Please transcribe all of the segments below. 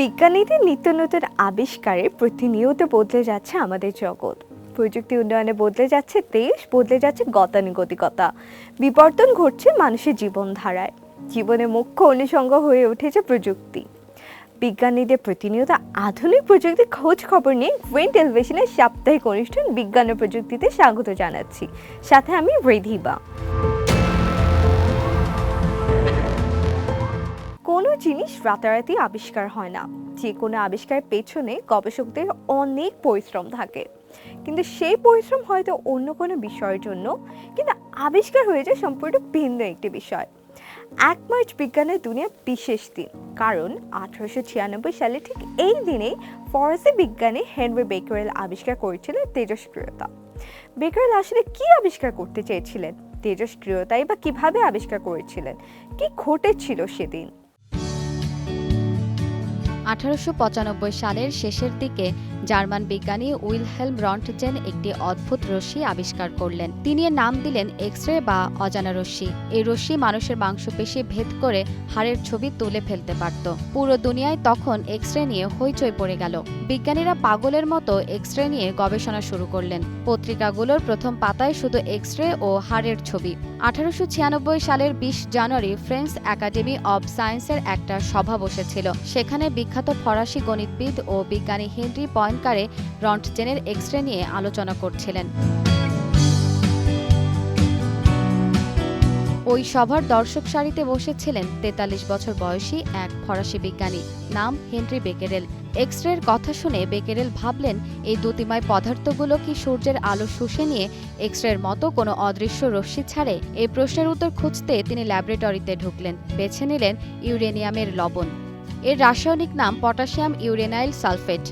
বিজ্ঞানীদের নিত্য নতুন আবিষ্কারে প্রতিনিয়ত বদলে যাচ্ছে আমাদের জগৎ। প্রযুক্তি উন্নয়নে বদলে যাচ্ছে দেশ, বদলে যাচ্ছে গতানুগতিকতা। বিবর্তন ঘটছে মানুষের জীবনধারায়। জীবনে মুখ্য অনুষঙ্গ হয়ে উঠেছে প্রযুক্তি। বিজ্ঞানীদের প্রতিনিয়ত আধুনিক প্রযুক্তির খোঁজ খবর নিয়ে গ্রিন টেলিভিশনের সাপ্তাহিক অনুষ্ঠান বিজ্ঞান ও প্রযুক্তিতে স্বাগত জানাচ্ছি। সাথে আমি রিধিবা। কোনো জিনিস রাতারাতি আবিষ্কার হয় না। যে কোনো আবিষ্কারের পেছনে গবেষকদের অনেক পরিশ্রম থাকে, কিন্তু সেই পরিশ্রম হয়তো অন্য কোনো বিষয়ের জন্য, কিন্তু আবিষ্কার হয়ে যায় সম্পূর্ণ ভিন্ন একটি বিষয়। 1 মার্চ বিজ্ঞানের দুনিয়া বিশেষ দিন, কারণ 1896 সালে ঠিক এই দিনেই ফরাসি বিজ্ঞানী হেনরি বেকারেল আবিষ্কার করেছিলেন তেজস্ক্রিয়তা। বেকারেল আসলে কি আবিষ্কার করতে চেয়েছিলেন? তেজস্ক্রিয়তাই বা কিভাবে আবিষ্কার করেছিলেন? কি ঘটেছিল সেদিন? 1895 সালের শেষের দিকে জার্মান বিজ্ঞানী উইলহেলম রন্টজেন একটি অদ্ভুত রশ্মি আবিষ্কার করলেন। তিনি এর নাম দিলেন এক্স-রে বা অজানা রশ্মি। এই রশ্মি মানুষের মাংসপেশি ভেদ করে হাড়ের ছবি তুলে ফেলতে পারত। পুরো দুনিয়ায় তখন এক্স-রে নিয়ে হইচই পড়ে গেল। বিজ্ঞানীরা পাগলের মতো এক্স-রে নিয়ে গবেষণা শুরু করলেন। পত্রিকাগুলোর প্রথম পাতায় শুধু এক্স-রে ও হাড়ের ছবি। 1896 সালের 20 জানুয়ারি ফ্রেঞ্চ একাডেমি অব সায়েন্সের একটা সভা বসেছিল। সেখানে বিখ্যাত ফরাসি গণিতবিদ ও বিজ্ঞানী হেনরি পয়েনকারে রন্টজেনের এক্স-রে নিয়ে আলোচনা করছিলেন। ওই সভার দর্শক সারিতে বসেছিলেন 43 বছর বয়সী এক ফরাসি বিজ্ঞানী, নাম হেনরি বেকেরেল। এক্স-রের কথা শুনে বেকেরেল ভাবলেন, এই দ্যুতিময় পদার্থগুলো কি সূর্যের আলো শুষে নিয়ে এক্স-রের মতো কোনো অদৃশ্য রশ্মি ছাড়ে? এই প্রশ্নের উত্তর খুঁজতে তিনি ল্যাবরেটরিতে ঢুকলেন। বেছে নিলেন ইউরেনিয়ামের লবণ। এর রাসায়নিক নাম পটাশিয়াম ইউরেনাইল সালফেট।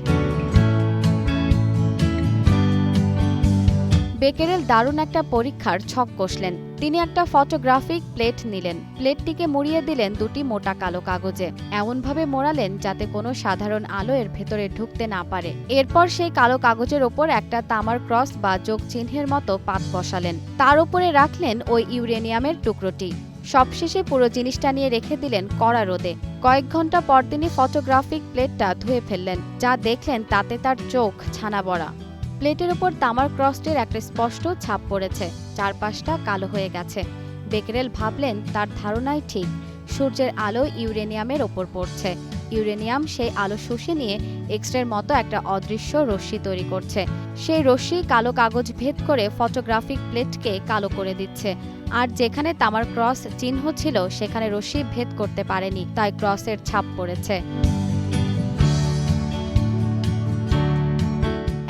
বেকেরেল দারুণ একটা পরীক্ষার ছক কষলেন। তিনি একটা ফটোগ্রাফিক প্লেট নিলেন। প্লেটটিকে মুড়িয়ে দিলেন দুটি মোটা কালো কাগজে। এমনভাবে মোড়ালেন যাতে কোনো সাধারণ আলো এর ভেতরে ঢুকতে না পারে। এরপর সেই কালো কাগজের ওপর একটা তামার ক্রস বা যোগ চিহ্নের মতো পাত বসালেন। তার উপরে রাখলেন ওই ইউরেনিয়ামের টুকরোটি। সবশেষে পুরো জিনিসটা নিয়ে রেখে দিলেন কড়া রোদে। কয়েক ঘন্টা পর তিনি ফটোগ্রাফিক প্লেটটা ধুয়ে ফেললেন। যা দেখলেন তাতে তার চোখ ছানা বড়া। প্লেটের ওপর তামার ক্রস্টের একটা স্পষ্ট ছাপ পড়েছে, চারপাশটা কালো হয়ে গেছে। বেকেরেল ভাবলেন তার ধারণাই ঠিক, সূর্যের আলো ইউরেনিয়ামের ওপর পড়ছে। ইউরেনিয়াম সেই আলো শুষে নিয়ে এক্স-রের মতো একটা অদৃশ্য রশ্মি তৈরি করছে। সেই রশ্মি কালো কাগজ ভেদ করে ফটোগ্রাফিক প্লেটকে কালো করে দিচ্ছে। আর যেখানে তামার ক্রস চিহ্ন ছিল সেখানে রশ্মি ভেদ করতে পারেনি, তাই ক্রসের ছাপ পড়েছে।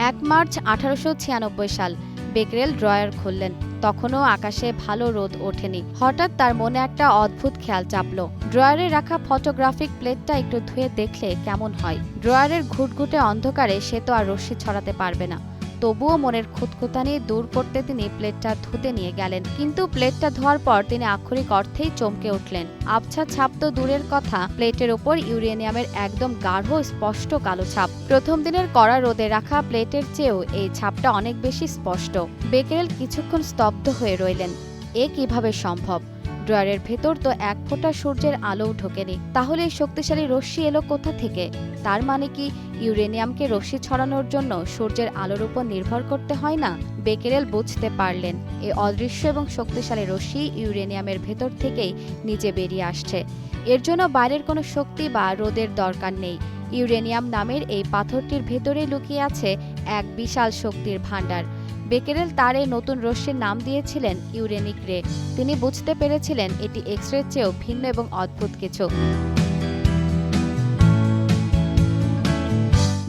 1 মার্চ 1896 সাল বেকেরেল ড্রয়ার খুললেন। তখনও আকাশে ভালো রোদ ওঠেনি। হঠাৎ তার মনে একটা অদ্ভুত খেয়াল চাপল। ড্রয়ারে রাখা ফটোগ্রাফিক প্লেটটা একটু ধুয়ে দেখলে কেমন হয়। ড্রয়ারের ঘুটঘুটে অন্ধকারে সে তো আর রশ্মি ছড়াতে পারবে না। তবুও মনের খুঁতখুঁতানি দূর করতে তিনি প্লেটটা ধুতে নিয়ে গেলেন। কিন্তু প্লেটটা ধোয়ার পর তিনি আক্ষরিক অর্থেই চমকে উঠলেন। আবছা ছাপ তো দূরের কথা, প্লেটের ওপর ইউরেনিয়ামের একদম গাঢ় স্পষ্ট কালো ছাপ। প্রথম দিনের কড়া রোদে রাখা প্লেটের চেয়েও এই ছাপটা অনেক বেশি স্পষ্ট। বেকেরেল কিছুক্ষণ স্তব্ধ হয়ে রইলেন। এ কিভাবে সম্ভব? ড্রয়ারের ভেতর তো এক ফোঁটা সূর্যের আলোও ঢোকেনি। তাহলে এই শক্তিশালী রশ্মি এলো কোথা থেকে? তার মানে কি ইউরেনিয়ামকে রশ্মি ছড়ানোর জন্য সূর্যের আলোর উপর নির্ভর করতে হয় না? বেকেরেল বুঝতে পারলেন এই অদৃশ্য এবং শক্তিশালী রশ্মি ইউরেনিয়ামের ভেতর থেকেই নিচে বেরিয়ে আসছে। এর জন্য বাইরের কোনো শক্তি বা রোদের দরকার নেই। ইউরেনিয়াম নামের এই পাথরটির ভেতরে লুকিয়ে আছে এক বিশাল শক্তির ভাণ্ডার। বেকেরেল তার এই নতুন রশ্মির নাম দিয়েছিলেন ইউরেনিক রে। তিনি বুঝতে পেরেছিলেন এটি এক্স-রের চেয়েও ভিন্ন এবং অদ্ভুত কিছু।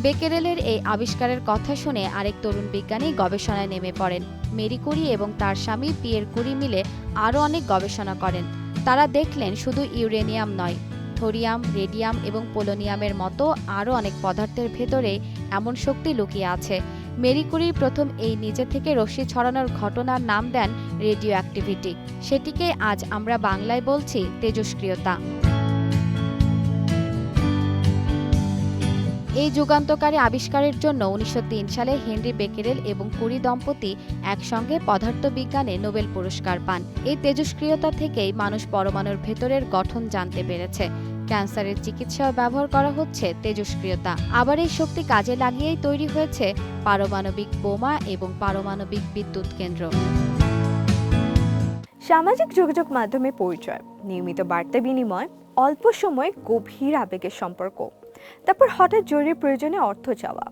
বেকেরেলের এই আবিষ্কারের কথা শুনে আরেক তরুণ বিজ্ঞানী গবেষণায় নেমে পড়েন। মেরি কুরি এবং তার স্বামী পিয়ের কুরি মিলে আরও অনেক গবেষণা করেন। তারা দেখলেন শুধু ইউরেনিয়াম নয়, থোরিয়াম, রেডিয়াম এবং পোলোনিয়ামের মতো আরও অনেক পদার্থের ভেতরে এমন শক্তি লুকিয়ে আছে। মেরি কুরি প্রথম এই নিজে থেকে রশ্মি ছড়ানোর ঘটনার নাম দেন রেডিও অ্যাক্টিভিটি। সেটিকে আজ আমরা বাংলায় বলছি তেজস্ক্রিয়তা। এই যুগান্তকারী আবিষ্কারের জন্য 1903 সালে হেনরি বেকেরেল এবং কুরি দম্পতি একসঙ্গে পদার্থবিজ্ঞানে নোবেল পুরস্কার পান। এই তেজস্ক্রিয়তা থেকেই মানুষ পরমাণুর ভেতরের গঠন জানতে পেরেছে। ক্যান্সারের চিকিৎসায় ব্যবহার করা হচ্ছে তেজস্ক্রিয়তা। আবার এই শক্তি কাজে লাগিয়েই তৈরি হয়েছে পারমাণবিক বোমা এবং পারমাণবিক বিদ্যুৎ কেন্দ্র। সামাজিক যোগাযোগ মাধ্যমে পরিচয়, নিয়মিত বার্তা বিনিময়, অল্প সময়ে গভীর আবেগের সম্পর্ক, তারপর হঠাৎ জরুরি প্রয়োজনে অর্থ চাওয়া।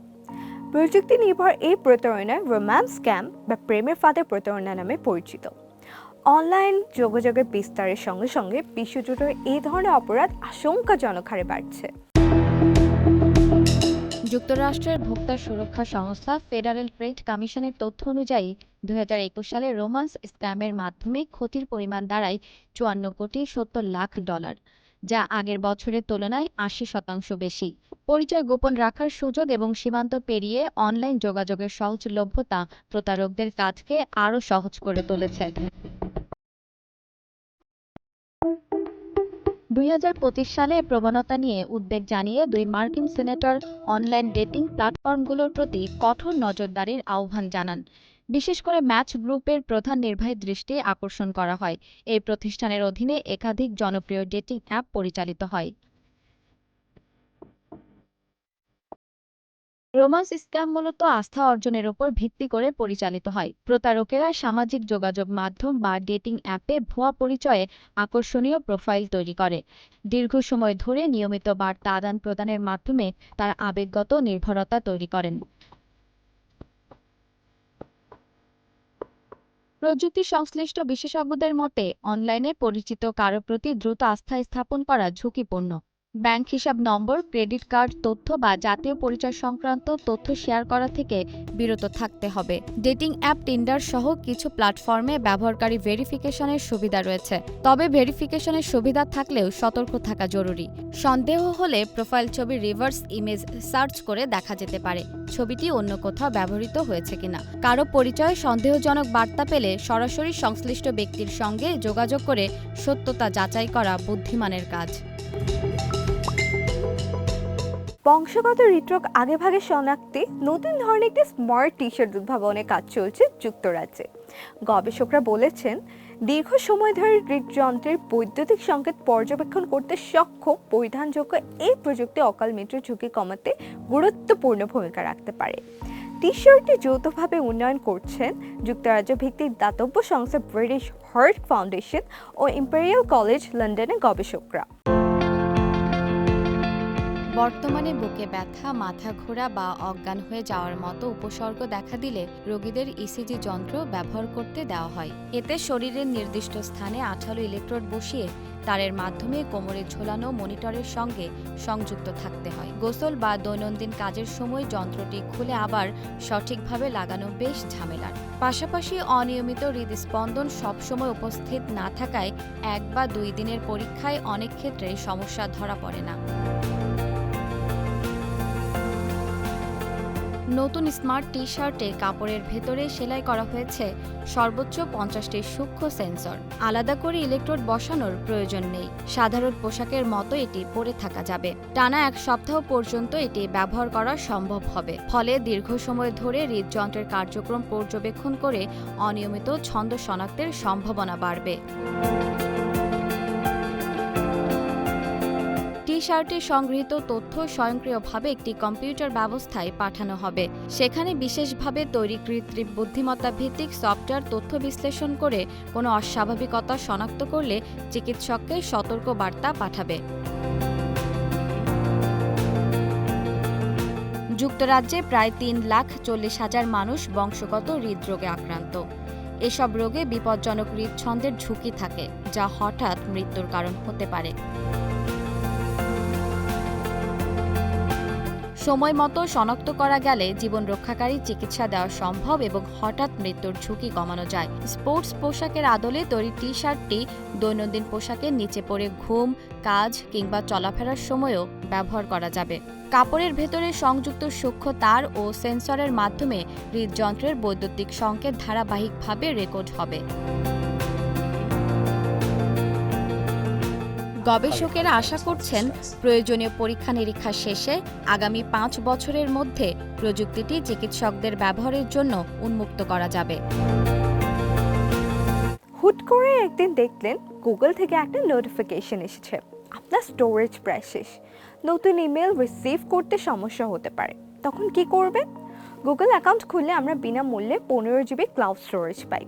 প্রযুক্তি নির্ভর এই প্রতারণা রোম্যান্স স্ক্যাম বা প্রেমের ফাঁদে প্রতারণা নামে পরিচিত। অনলাইন যোগাযোগের বিস্তারের সঙ্গে সঙ্গে বিশ্বজুড়ে এই ধরনের অপরাধ আশঙ্কাজনক হারে বাড়ছে। যুক্তরাষ্ট্রের ভোক্তা সুরক্ষা সংস্থা ফেডারেল ট্রেড কমিশনের তথ্য অনুযায়ী 2021 সালে রোম্যান্স স্ক্যামের মাধ্যমে ক্ষতির পরিমাণ দাঁড়ায় $54,70,00,000, যা আগের বছরের তুলনায় 80% বেশি। পরিচয় গোপন রাখার সুযোগ এবং সীমান্ত পেরিয়ে অনলাইন যোগাযোগের সহজলভ্যতা প্রতারকদের কাজকে আরও সহজ করে তুলেছে। 2025 সালে প্রবণতা নিয়ে উদ্বেগ জানিয়ে দুই মার্কিন সিনেটর অনলাইন ডেটিং প্ল্যাটফর্মগুলোর প্রতি কঠোর নজরদারির আহ্বান জানান। বিশেষ করে ম্যাচ গ্রুপের প্রধান নির্বাহীর দৃষ্টি আকর্ষণ করা হয়। এই প্রতিষ্ঠানের অধীনে একাধিক জনপ্রিয় ডেটিং অ্যাপ পরিচালিত হয়। রোম্যান্স স্ক্যাম মূলত আস্থা অর্জনের উপর ভিত্তি করে পরিচালিত হয়। প্রতারকেরা সামাজিক যোগাযোগ মাধ্যম বা ডেটিং অ্যাপে ভুয়া পরিচয়ে আকর্ষণীয় প্রোফাইল তৈরি করে। দীর্ঘ সময় ধরে নিয়মিত বার্তা আদান প্রদানের মাধ্যমে তারা আবেগগত নির্ভরতা তৈরি করেন। প্রযুক্তি সংশ্লিষ্ট বিশেষজ্ঞদের মতে, অনলাইনে পরিচিত কারো প্রতি দ্রুত আস্থা স্থাপন করা ঝুঁকিপূর্ণ। ব্যাংক হিসাব নম্বর, ক্রেডিট কার্ড তথ্য বা জাতীয় পরিচয় সংক্রান্ত তথ্য শেয়ার করা থেকে বিরত থাকতে হবে। ডেটিং অ্যাপ টিন্ডার সহ কিছু প্ল্যাটফর্মে ব্যবহারকারী ভেরিফিকেশনের সুবিধা রয়েছে, তবে ভেরিফিকেশনের সুবিধা থাকলেও সতর্ক থাকা জরুরি। সন্দেহ হলে প্রোফাইল ছবি রিভার্স ইমেজ সার্চ করে দেখা যেতে পারে ছবিটি অন্য কোথাও ব্যবহৃত হয়েছে কিনা। কারো পরিচয়ে সন্দেহজনক বার্তা পেলে সরাসরি সংশ্লিষ্ট ব্যক্তির সঙ্গে যোগাযোগ করে সত্যতা যাচাই করা বুদ্ধিমানের কাজ। বংশগত হৃদরোগ আগেভাগে শনাক্তে নতুন ধরনের একটি স্মার্ট টি শার্ট উদ্ভাবনের কাজ চলছে যুক্তরাজ্যে। গবেষকরা বলেছেন, দীর্ঘ সময় ধরে হৃদযন্ত্রের বৈদ্যুতিক সংকেত পর্যবেক্ষণ করতে সক্ষম পরিধানযোগ্য এই প্রযুক্তি অকাল মৃত্যুর ঝুঁকি কমাতে গুরুত্বপূর্ণ ভূমিকা রাখতে পারে। টি শার্টটি যৌথভাবে উন্নয়ন করছেন যুক্তরাজ্য ভিত্তিক দাতব্য সংস্থা ব্রিটিশ হার্ট ফাউন্ডেশন ও ইম্পেরিয়াল কলেজ লন্ডনের গবেষকরা। বর্তমানে বুকে ব্যথা, মাথা ঘোরা বা অজ্ঞান হয়ে যাওয়ার মতো উপসর্গ দেখা দিলে রোগীদের ইসিজি যন্ত্র ব্যবহার করতে দেওয়া হয়। এতে শরীরের নির্দিষ্ট স্থানে আঠালো ইলেকট্রোড বসিয়ে তারের মাধ্যমে কোমরে ঝোলানো মনিটরের সঙ্গে সংযুক্ত থাকতে হয়। গোসল বা দৈনন্দিন কাজের সময় যন্ত্রটি খুলে আবার সঠিকভাবে লাগানো বেশ ঝামেলার। পাশাপাশি অনিয়মিত হৃদস্পন্দন সবসময় উপস্থিত না থাকায় 1 বা 2 দিনের পরীক্ষায় অনেক ক্ষেত্রে সমস্যা ধরা পড়ে না। নতুন স্মার্ট টি শার্টে কাপড়ের ভেতরে সেলাই করা হয়েছে সর্বোচ্চ 50টি সূক্ষ্ম সেন্সর। আলাদা করে ইলেকট্রোড বসানোর প্রয়োজন নেই। সাধারণ পোশাকের মতো এটি পরে থাকা যাবে। টানা 1 সপ্তাহ পর্যন্ত এটি ব্যবহার করা সম্ভব হবে। ফলে দীর্ঘ সময় ধরে হৃদযন্ত্রের কার্যক্রম পর্যবেক্ষণ করে অনিয়মিত ছন্দ শনাক্তের সম্ভাবনা বাড়বে। টি শার্টে সংগৃহীত তথ্য স্বয়ংক্রিয়ভাবে একটি কম্পিউটার ব্যবস্থায় পাঠানো হবে। সেখানে বিশেষভাবে তৈরি কৃত্রিম বুদ্ধিমত্তা ভিত্তিক সফটওয়্যার তথ্য বিশ্লেষণ করে কোনো অস্বাভাবিকতা শনাক্ত করলে চিকিৎসককে সতর্ক বার্তা পাঠাবে। যুক্তরাজ্যে প্রায় 3,40,000 মানুষ বংশগত হৃদরোগে আক্রান্ত। এসব রোগে বিপজ্জনক হৃদছন্দের ঝুঁকি থাকে, যা হঠাৎ মৃত্যুর কারণ হতে পারে। সময় মতো শনাক্ত করা গেলে জীবন রক্ষাকারী চিকিৎসা দেওয়া সম্ভব এবং হঠাৎ মৃত্যুর ঝুঁকি কমানো যায়। স্পোর্টস পোশাকের আদলে তৈরি টি শার্টটি দৈনন্দিন পোশাকের নিচে পরে ঘুম, কাজ কিংবা চলাফেরার সময়ও ব্যবহার করা যাবে। কাপড়ের ভেতরে সংযুক্ত সূক্ষ্ম তার ও সেন্সরের মাধ্যমে হৃদযন্ত্রের বৈদ্যুতিক সংকেত ধারাবাহিকভাবে রেকর্ড হবে। গবেষকেরা আশা করছেন, প্রয়োজনীয় পরীক্ষা নিরীক্ষা শেষে আগামী 5 বছরের মধ্যে প্রযুক্তিটি চিকিৎসকদের ব্যবহারের জন্য উন্মুক্ত করা যাবে। হুট করে একদিন দেখলেন গুগল থেকে একটা নোটিফিকেশন এসেছে, আপনার স্টোরেজ প্রায় শেষ, নতুন ইমেল রিসিভ করতে সমস্যা হতে পারে, তখন কি করবেন? গুগল অ্যাকাউন্ট খুললে আমরা বিনামূল্যে 15 GB ক্লাউড স্টোরেজ পাই।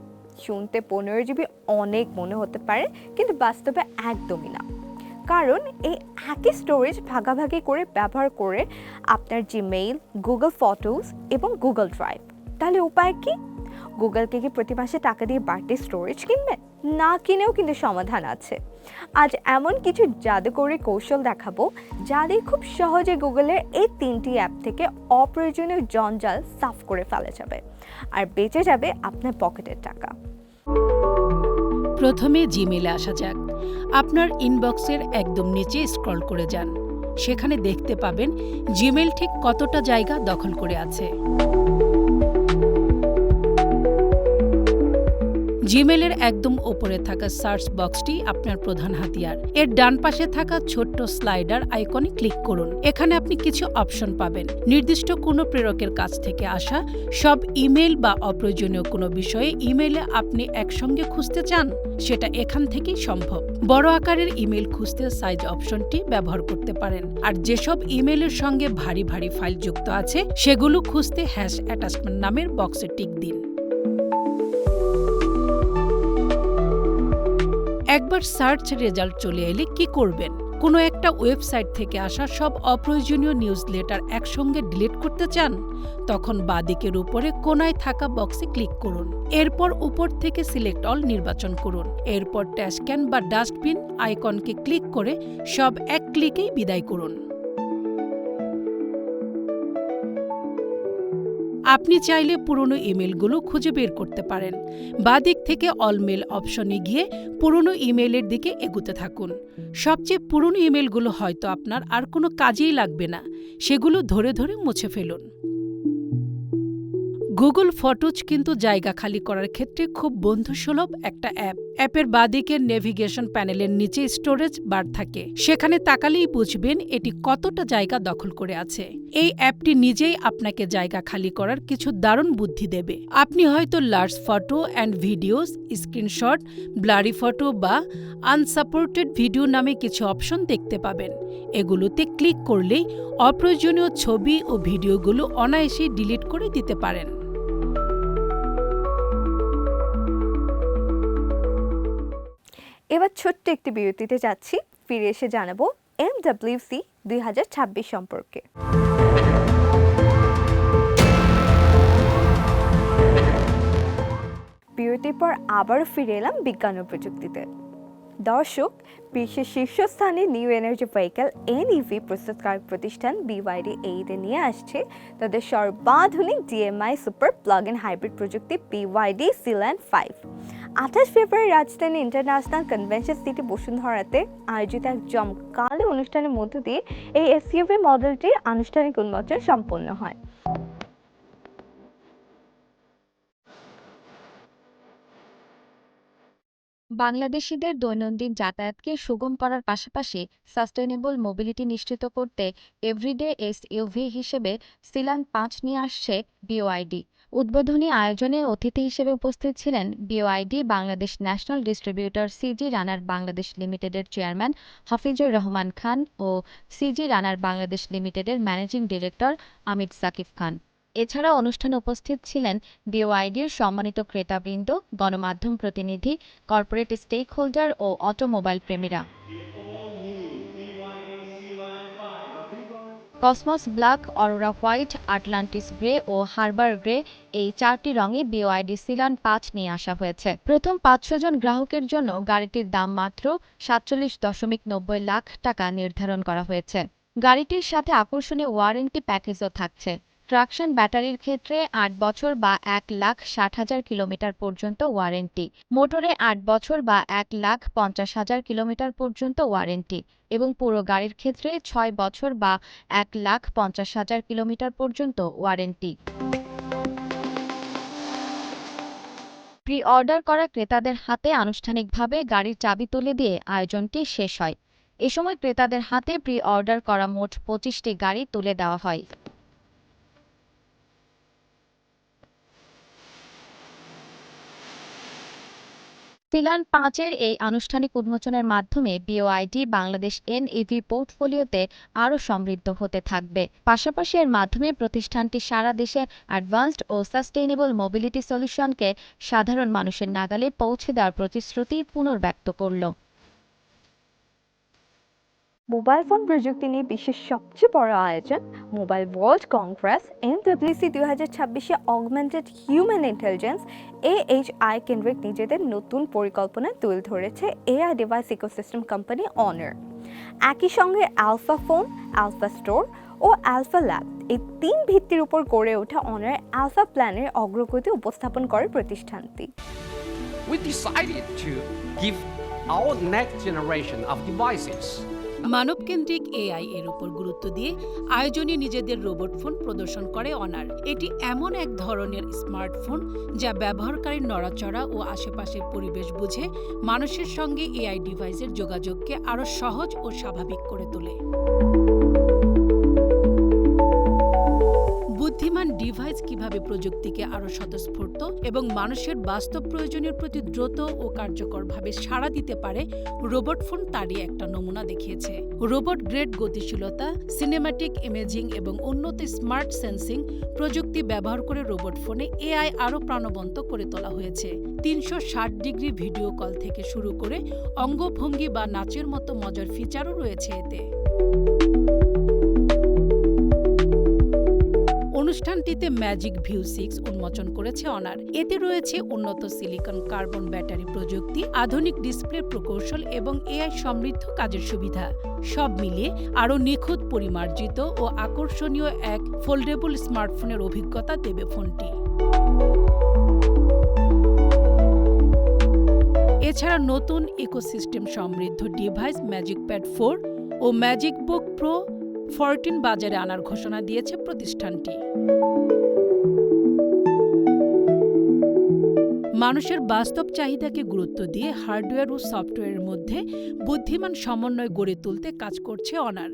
শুনতে 15 GB অনেক মনে হতে পারে, কিন্তু বাস্তবে একদমই না। কারণ এই একই স্টোরেজ ভাগাভাগি করে ব্যবহার করে আপনার জিমেইল, গুগল ফটোস এবং গুগল ড্রাইভ। তাহলে উপায় কি? গুগলকে কি প্রতি মাসে টাকা দিয়ে বাড়তি স্টোরেজ কিনবেন? না কিনেও কিন্তু সমাধান আছে। আজ এমন কিছু জাদুকরি কৌশল দেখাবো যা দিয়ে খুব সহজে গুগলের এই 3টি অ্যাপ থেকে অপ্রয়োজনীয় জঞ্জাল সাফ করে ফেলা যাবে, আর বেঁচে যাবে আপনার পকেটের টাকা। প্রথমে জিমেইলে আসা যাক। আপনার ইনবক্সের একদম নিচে স্ক্রল করে যান। সেখানে দেখতে পাবেন জিমেইল ঠিক কতটা জায়গা দখল করে আছে। জিমেইলের একদম ওপরে থাকা সার্চ বক্সটি আপনার প্রধান হাতিয়ার। এর ডান পাশে থাকা ছোট্ট স্লাইডার আইকনে ক্লিক করুন। এখানে আপনি কিছু অপশন পাবেন। নির্দিষ্ট কোনো প্রেরকের কাছ থেকে আসা সব ইমেল বা অপ্রয়োজনীয় কোনো বিষয়ে ইমেইলে আপনি একসঙ্গে খুঁজতে চান, সেটা এখান থেকেই সম্ভব। বড় আকারের ইমেল খুঁজতে সাইজ অপশনটি ব্যবহার করতে পারেন। আর যেসব ইমেইলের সঙ্গে ভারী ভারী ফাইল যুক্ত আছে সেগুলো খুঁজতে #অ্যাটাচমেন্ট নামের বক্সে টিক দিন। একবার সার্চ রেজাল্ট চলে এলে কি করবেন? কোনো একটা ওয়েবসাইট থেকে আসা সব অপ্রয়োজনীয় নিউজলেটার একসঙ্গে ডিলিট করতে চান? তখন বাঁদিকের উপরে কোনায় থাকা বক্সে ক্লিক করুন। এরপর উপর থেকে সিলেক্ট অল নির্বাচন করুন। এরপর ট্যাশক্যান বা ডাস্টবিন আইকনকে ক্লিক করে সব এক ক্লিকেই বিদায় করুন। আপনি চাইলে পুরনো ইমেলগুলো খুঁজে বের করতে পারেন। বাঁদিক থেকে অল মেল অপশনে গিয়ে পুরনো ইমেলের দিকে এগুতে থাকুন। সবচেয়ে পুরনো ইমেলগুলো হয়তো আপনার আর কোনো কাজেই লাগবে না, সেগুলো ধরে ধরে মুছে ফেলুন। গুগল ফটোজ কিন্তু জায়গা খালি করার ক্ষেত্রে খুব বন্ধুসুলভ একটা অ্যাপ। অ্যাপের বাঁদিকের নেভিগেশন প্যানেলের নিচে স্টোরেজ বার থাকে। সেখানে তাকালেই বুঝবেন এটি কতটা জায়গা দখল করে আছে। এই অ্যাপটি নিজেই আপনাকে জায়গা খালি করার কিছু দারুণ বুদ্ধি দেবে। আপনি হয়তো large photo and videos, screenshot, blurry photo বা আনসাপোর্টেড ভিডিও নামে কিছু অপশন দেখতে পাবেন। এগুলোতে ক্লিক করলেই অপ্রয়োজনীয় ছবি ও ভিডিওগুলো অনায়াসে ডিলিট করে দিতে পারেন। এবার ছোট্ট একটি বিরতিতে যাচ্ছি, ফিরে এসে জানাবো MWC 2026 সম্পর্কে। বিরতির পর আবারও ফিরে এলাম বিজ্ঞান ও প্রযুক্তিতে। দর্শক, বিশ্বের শীর্ষস্থানে নিউ এনার্জি ভেহিকেল NEV প্রস্তুতকারক প্রতিষ্ঠান BYD এইতে নিয়ে আসছে তাদের সর্বাধুনিক DMI super plug in hybrid প্রযুক্তি BYD Sealand 5। 28 ফেব্রুয়ারি রাজধানী ইন্টারন্যাশনাল কনভেনশন সিটি বসুন্ধরাতে আয়োজিত এক জমকালো অনুষ্ঠানের মধ্য দিয়ে এই SUV মডেলটির আনুষ্ঠানিক উন্মোচন সম্পন্ন হয়। বাংলাদেশিদের দৈনন্দিন যাতায়াতকে সুগম করার পাশাপাশি সাস্টেনেবল মোবিলিটি নিশ্চিত করতে এভরিডে এসইউভি হিসেবে সিলান 5 নিয়ে আসছে BYD। উদ্বোধনী আয়োজনে অতিথি হিসেবে উপস্থিত ছিলেন BYD Bangladesh national distributor CG runner Bangladesh লিমিটেডের চেয়ারম্যান হাফিজুর রহমান খান ও CG রানার বাংলাদেশ লিমিটেডের ম্যানেজিং ডিরেক্টর আমির সাকিব খান। এছাড়া অনুষ্ঠানে উপস্থিত ছিলেন BYDর সম্মানিত ক্রেতাবৃন্দ, গণমাধ্যম প্রতিনিধি, কর্পোরেট স্টেক হোল্ডার ও অটোমোবাইল প্রেমীরা। Cosmos black, Aurora white, Atlantis grey ও হারবার গ্রে এই 4টি রঙে BYD সিলান 5 নিয়ে আসা হয়েছে। প্রথম 500 জন গ্রাহকের জন্য গাড়িটির দাম মাত্র 47.90 লাখ টাকা নির্ধারণ করা হয়েছে। গাড়িটির সাথে আকর্ষণীয় ওয়ারেন্টি প্যাকেজও থাকছে। ট্রাকশন ব্যাটারির ক্ষেত্রে 8 বছর বা 1,60,000 কিলোমিটার পর্যন্ত ওয়ারেন্টি, মোটরে 8 বছর বা 1,50,000 কিলোমিটার পর্যন্ত ওয়ারেন্টি এবং পুরো গাড়ির ক্ষেত্রে 6 বছর বা 1,50,000 কিলোমিটার পর্যন্ত ওয়ারেন্টি। প্রি অর্ডার করা ক্রেতাদের হাতে আনুষ্ঠানিকভাবে গাড়ির চাবি তুলে দিয়ে আয়োজনটি শেষ হয়। এ সময় ক্রেতাদের হাতে প্রি অর্ডার করা মোট 25টি গাড়ি তুলে দেওয়া হয়। সিলান 5-এর এই আনুষ্ঠানিক উন্মোচনের মাধ্যমে বিওআইডি বাংলাদেশ এনইভি পোর্টফোলিওতে আরও সমৃদ্ধ হতে থাকবে। পাশাপাশি এর মাধ্যমে প্রতিষ্ঠানটি সারা দেশে অ্যাডভান্সড ও সাস্টেইনেবল মোবিলিটি সলিউশনকে সাধারণ মানুষের নাগালে পৌঁছে দেওয়ার প্রতিশ্রুতি পুনর্ব্যক্ত করল। মোবাইল ফোন প্রযুক্তি নিয়ে বিশ্বের সবচেয়ে বড় আয়োজন মোবাইল ওয়ার্ল্ড কংগ্রেস MWC 2026-এ অগমেন্টেড হিউম্যান ইন্টেলিজেন্স AHI কেন্দ্রিক নিজেদের নতুন পরিকল্পনা তুলে ধরেছে AI device ecosystem company Honor. একই সঙ্গে আলফা ফোন, আলফা স্টোর ও আলফা ল্যাব এই 3 ভিত্তির উপর গড়ে ওঠা অনার আলফা প্ল্যানের অগ্রগতি উপস্থাপন করে প্রতিষ্ঠানটি। We decided to give our next generation of devices মানবকেন্দ্রিক এআই এর উপর গুরুত্ব দিয়ে আয়োজনে নিজেদের রোবট ফোন প্রদর্শন করে অনার। এটি এমন এক ধরনের স্মার্টফোন যা ব্যবহারকারীর নড়াচড়া ও আশেপাশের পরিবেশ বুঝে মানুষের সঙ্গে এআই ডিভাইসের যোগাযোগকে আরও সহজ ও স্বাভাবিক করে তোলে। বুদ্ধিমান ডিভাইস কিভাবে প্রযুক্তিকে আরও স্বতঃস্ফূর্ত এবং মানুষের বাস্তব প্রয়োজনের প্রতি দ্রুত ও কার্যকরভাবে সাড়া দিতে পারে, রোবট ফোন তারই একটা নমুনা দেখিয়েছে। রোবট গ্রেড গতিশীলতা, সিনেম্যাটিক ইমেজিং এবং উন্নত স্মার্ট সেন্সিং প্রযুক্তি ব্যবহার করে রোবট ফোনে এআই আরও প্রাণবন্ত করে তোলা হয়েছে। 360 ডিগ্রি ভিডিও কল থেকে শুরু করে অঙ্গভঙ্গি বা নাচের মতো মজার ফিচারও রয়েছে এতে। অনুষ্ঠানটিতে ম্যাজিক ভিউ 6 উন্মোচন করেছে অনার। এতে রয়েছে উন্নত সিলিকন কার্বন ব্যাটারি প্রযুক্তি, আধুনিক ডিসপ্লে প্রকৌশল এবং এআই সমৃদ্ধ কাজের সুবিধা। সব মিলিয়ে আরও নিখুঁত, পরিমার্জিত ও আকর্ষণীয় এক ফোল্ডেবল স্মার্টফোনের অভিজ্ঞতা দেবে ফোনটি। এছাড়া নতুন ইকোসিস্টেম সমৃদ্ধ ডিভাইস ম্যাজিক প্যাড 4 ও ম্যাজিক বুক প্রো 14 বাজারে আনার ঘোষণা দিয়েছে প্রতিষ্ঠানটি। মানুষের বাস্তব চাহিদাকে গুরুত্ব দিয়ে হার্ডওয়্যার ও সফটওয়্যারের মধ্যে বুদ্ধিমান সমন্বয় গড়ে তুলতে কাজ করছে অনার।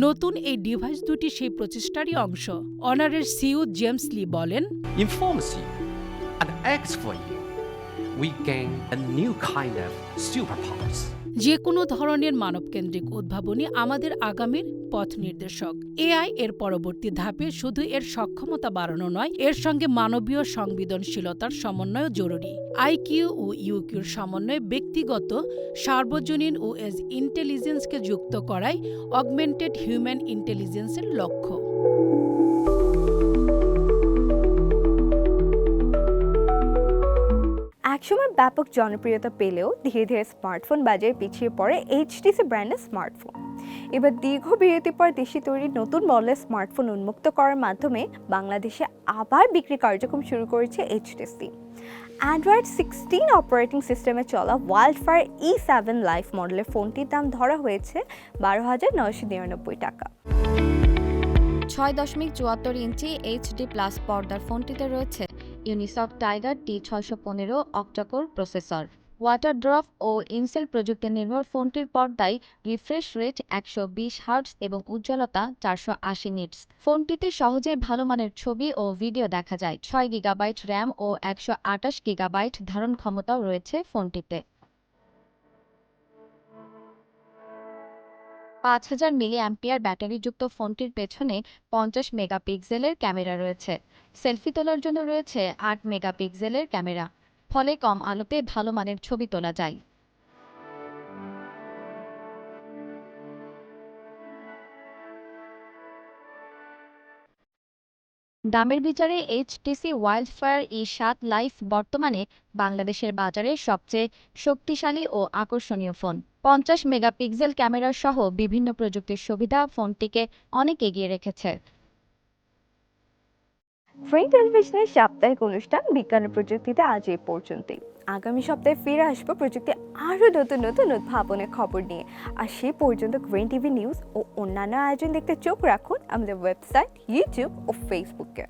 নতুন এই ডিভাইস দুটি সেই প্রচেষ্টারই অংশ। অনারের সিইও জেমস লি বলেন, in pharmacy and X4U. We gain a new kind of superpowers. যে কোনো ধরনের মানবকেন্দ্রিক উদ্ভাবনী আমাদের আগামীর পথ নির্দেশক। এআই এর পরবর্তী ধাপে শুধু এর সক্ষমতা বাড়ানো নয়, এর সঙ্গে মানবীয় সংবেদনশীলতার সমন্বয় জরুরি। আইকিউ ও ইউকিউর সমন্বয়ে ব্যক্তিগত, সার্বজনীন ও এজ ইন্টেলিজেন্সকে যুক্ত করাই অগমেন্টেড হিউম্যান ইন্টেলিজেন্সের লক্ষ্য। একসময় ব্যাপক জনপ্রিয়তা পেলেও ধীরে ধীরে স্মার্টফোন বাজারে পিছিয়ে পড়ে HTC ব্র্যান্ডের স্মার্টফোন। এবার দীর্ঘ বিরতির পর দেশে তৈরি নতুন মডেলের স্মার্টফোন উন্মুক্ত করার মাধ্যমে বাংলাদেশে আবার বিক্রি কার্যক্রম শুরু করেছে HTC। অ্যান্ড্রয়েড 16 অপারেটিং সিস্টেমে চলা ওয়াইল্ডফায়ার E7 লাইফ মডেলের ফোনটির দাম ধরা হয়েছে 12,999 টাকা। 6.74 ইঞ্চি HD+ পর্দার ফোনটিতে রয়েছে Unisoc tiger T615 octacore processor. Water drop ও ইনসেল প্রযুক্তি নির্ভর ফোনটির পর্দায় রিফ্রেশ রেট 120 হার্টজ এবং উজ্জ্বলতা 480 নিটস। ফোনটিতে সহজেই ভালো মানের ছবি ও ভিডিও দেখা যায়। 6 গিগাবাইট র্যাম ও 128 গিগাবাইট ধারণ ক্ষমতাও রয়েছে ফোনটিতে। 5000 মিলিঅ্যাম্পিয়ার ব্যাটারিযুক্ত ফোনটির পেছনে 50 মেগাপিক্সেলের ক্যামেরা রয়েছে। সেলফি তোলার জন্য রয়েছে 8 মেগাপিক্সেলের ক্যামেরা, ফলে কম আলোতে ভালো মানের ছবি তোলা যায়। দামের বিচারে HTC ওয়াইল্ডফায়ার E7 লাইফ বর্তমানে বাংলাদেশের বাজারে সবচেয়ে শক্তিশালী ও আকর্ষণীয় ফোন। 50 মেগাপিক্সেল ক্যামেরা সহ বিভিন্ন প্রযুক্তির সুবিধা ফোনটিকে অনেক এগিয়ে রেখেছে। ফ্রেম টেলিভিশনের সাপ্তাহিক অনুষ্ঠান বিজ্ঞান ও প্রযুক্তিতে আজ এই পর্যন্তই। আগামী সপ্তাহে ফিরে আসবো প্রযুক্তি আরও নতুন নতুন উদ্ভাবনের খবর নিয়ে। আর সেই পর্যন্ত গ্রিন টিভি নিউজ ও অন্যান্য আয়োজন দেখতে চোখ রাখুন আমাদের ওয়েবসাইট, ইউটিউব ও ফেসবুকে।